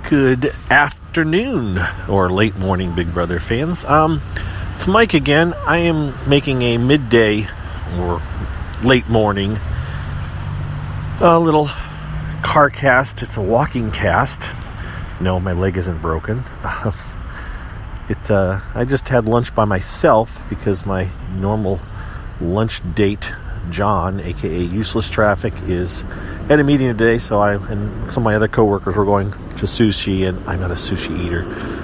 Good afternoon, or late morning, Big Brother fans. It's Mike again. I am making a midday or late morning little car cast. It's a walking cast. No, my leg isn't broken. I just had lunch by myself because my normal lunch date, John, aka Useless Traffic, is at a meeting today. So I and some of my other coworkers were going to sushi, and I'm not a sushi eater.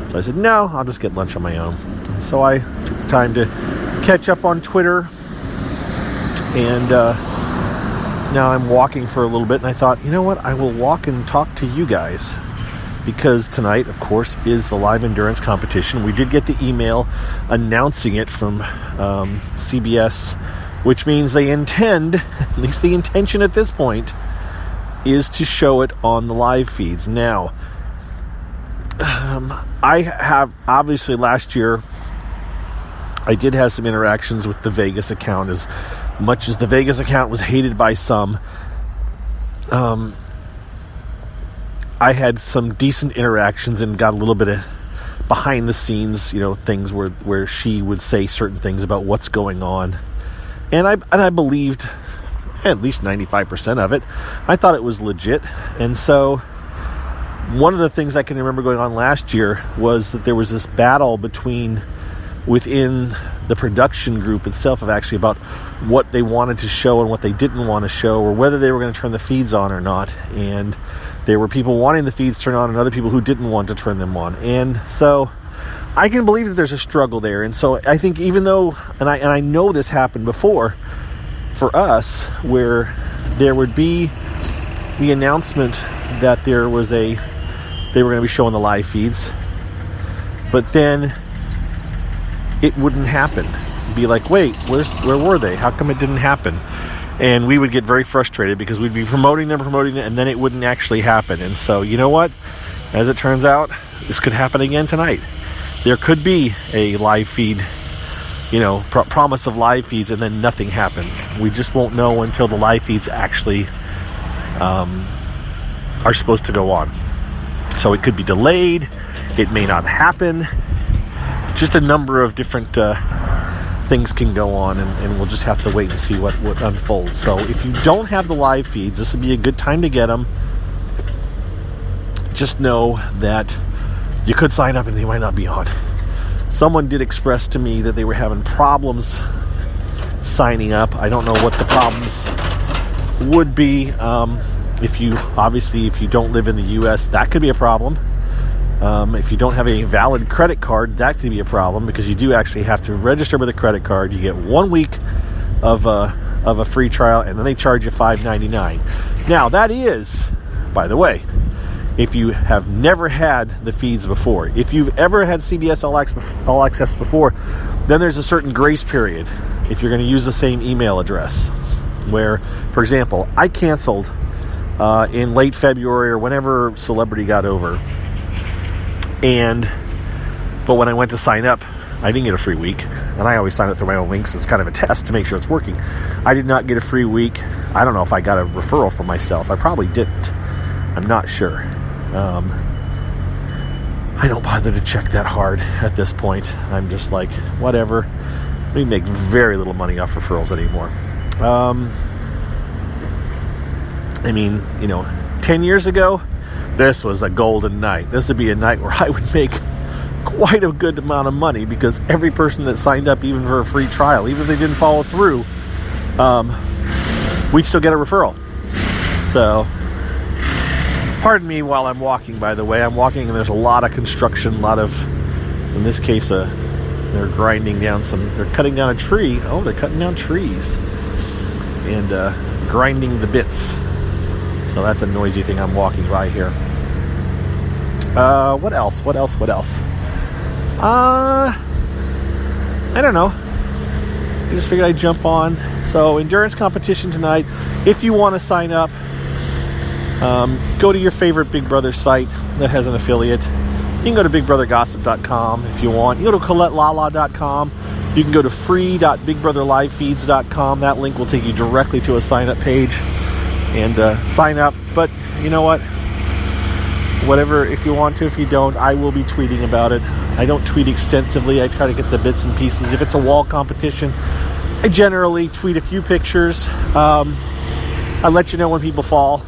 So I said, no, I'll just get lunch on my own. And so I took the time to catch up on Twitter, and now I'm walking for a little bit. And I thought, you know what? I will walk and talk to you guys, because tonight, of course, is the live endurance competition. We did get the email announcing it from CBS, which means they intend, at least the intention at this point, is to show it on the live feeds. Now, I have, obviously last year, I did have some interactions with the Vegas account. As much as the Vegas account was hated by some, I had some decent interactions and got a little bit of behind the scenes, things where she would say certain things about what's going on. And I believed at least 95% of it. I thought it was legit. And so one of the things I can remember going on last year was that there was this battle within the production group itself of actually about what they wanted to show and what they didn't want to show, or whether they were going to turn the feeds on or not. And there were people wanting the feeds turned on and other people who didn't want to turn them on. And so I can believe that there's a struggle there. And so I think, even though, and I know this happened before for us, where there would be the announcement that they were going to be showing the live feeds, but then it wouldn't happen. Be like, wait, where were they? How come it didn't happen? And we would get very frustrated because we'd be promoting them, and then it wouldn't actually happen. And so, you know what? As it turns out, this could happen again tonight. There could be a live feed, promise of live feeds, and then nothing happens. We just won't know until the live feeds actually are supposed to go on. So it could be delayed. It may not happen. Just a number of different things can go on, and we'll just have to wait and see what unfolds. So if you don't have the live feeds, this would be a good time to get them. Just know that you could sign up and they might not be on. Someone did express to me that they were having problems signing up. I don't know what the problems would be. If you don't live in the U.S., that could be a problem. If you don't have a valid credit card, that could be a problem, because you do actually have to register with a credit card. You get 1 week of a free trial, and then they charge you $5.99. Now, that is, by the way, if you have never had the feeds before. If you've ever had CBS All Access before, then there's a certain grace period if you're going to use the same email address. Where, for example, I canceled in late February or whenever Celebrity got over. But when I went to sign up, I didn't get a free week. And I always sign up through my own links as kind of a test to make sure it's working. I did not get a free week. I don't know if I got a referral for myself. I probably didn't. I'm not sure. I don't bother to check that hard at this point. I'm just like, whatever. We make very little money off referrals anymore. 10 years ago, this was a golden night. This would be a night where I would make quite a good amount of money, because every person that signed up, even for a free trial, even if they didn't follow through, we'd still get a referral. So, pardon me while I'm walking, by the way. I'm walking and there's a lot of construction, in this case, they're grinding down they're cutting down a tree. Oh, they're cutting down trees and grinding the bits. So that's a noisy thing I'm walking by here. What else? I don't know. I just figured I'd jump on. So, endurance competition tonight. If you want to sign up, go to your favorite Big Brother site that has an affiliate. You can go to BigBrotherGossip.com if you want. You go to ColetteLala.com. You can go to free.BigBrotherLiveFeeds.com. That link will take you directly to a sign-up page and sign up. But you know what? whatever, if you want to. If you don't, I will be tweeting about it. I don't tweet extensively. I try to get the bits and pieces. If it's a wall competition, I generally tweet a few pictures. I let you know when people fall,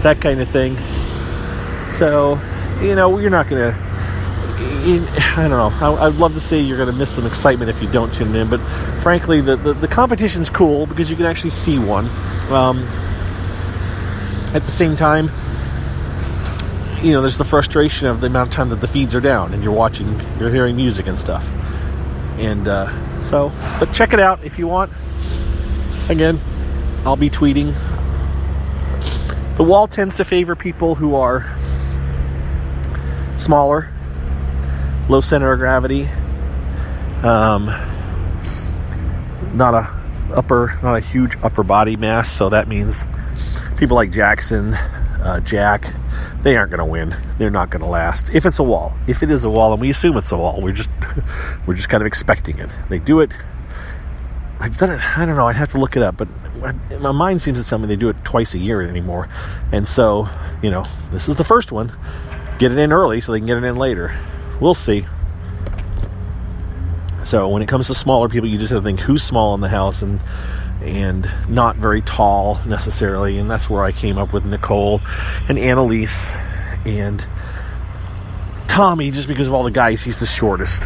that kind of thing. So, you're not going to, I don't know, I'd love to say you're going to miss some excitement if you don't tune in, but frankly, the competition's cool because you can actually see one. At the same time, there's the frustration of the amount of time that the feeds are down and you're hearing music and stuff. And but check it out if you want. Again, I'll be tweeting. The wall tends to favor people who are smaller, low center of gravity, not a huge upper body mass. So that means people like Jackson, Jack, they aren't going to win. They're not going to last. If it's a wall, if it is a wall, and we assume it's a wall, we're just kind of expecting it. They do it. I've done it. I don't know. I'd have to look it up, but my mind seems to tell me they do it twice a year anymore. And so, this is the first one. Get it in early so they can get it in later. We'll see. So when it comes to smaller people, you just have to think who's small in the house and not very tall necessarily. And that's where I came up with Nicole and Annalise and Tommy, just because of all the guys, he's the shortest.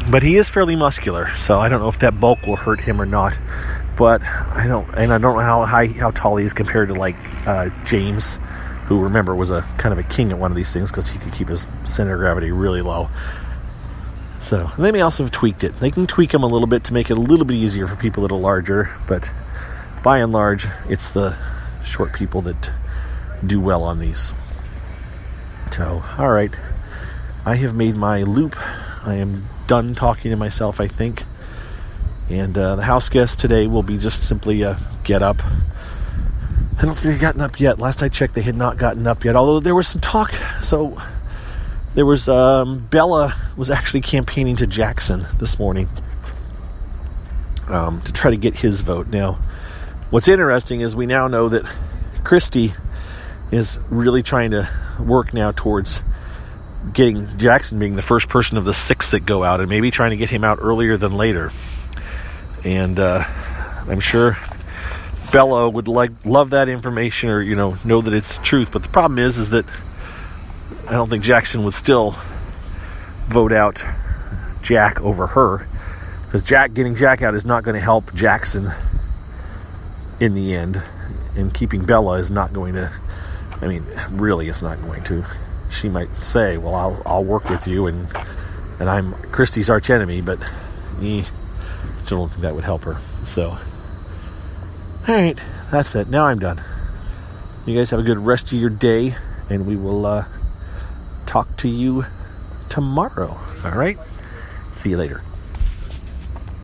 But he is fairly muscular, so I don't know if that bulk will hurt him or not. But I don't know how tall he is compared to like James, who, remember, was a kind of a king at one of these things because he could keep his center of gravity really low. So they may also have tweaked it. They can tweak them a little bit to make it a little bit easier for people that are larger, but by and large, it's the short people that do well on these. So, all right. I have made my loop. I am done talking to myself, I think. And the house guest today will be just simply a get up. I don't think they've gotten up yet. Last I checked, they had not gotten up yet, although there was some talk. So there was Bella was actually campaigning to Jackson this morning to try to get his vote. Now, what's interesting is we now know that Christy is really trying to work now towards getting Jackson being the first person of the 6 that go out, and maybe trying to get him out earlier than later. And I'm sure Bella would love that information, or know that it's the truth. But the problem is that I don't think Jackson would still vote out Jack over her, because getting Jack out is not going to help Jackson in the end, and keeping Bella is not going to. I mean, really, it's not going to. She might say, "Well, I'll work with you," and I'm Christy's arch enemy, but still don't think that would help her. So, all right, that's it. Now I'm done. You guys have a good rest of your day, and we will talk to you tomorrow. All right, see you later.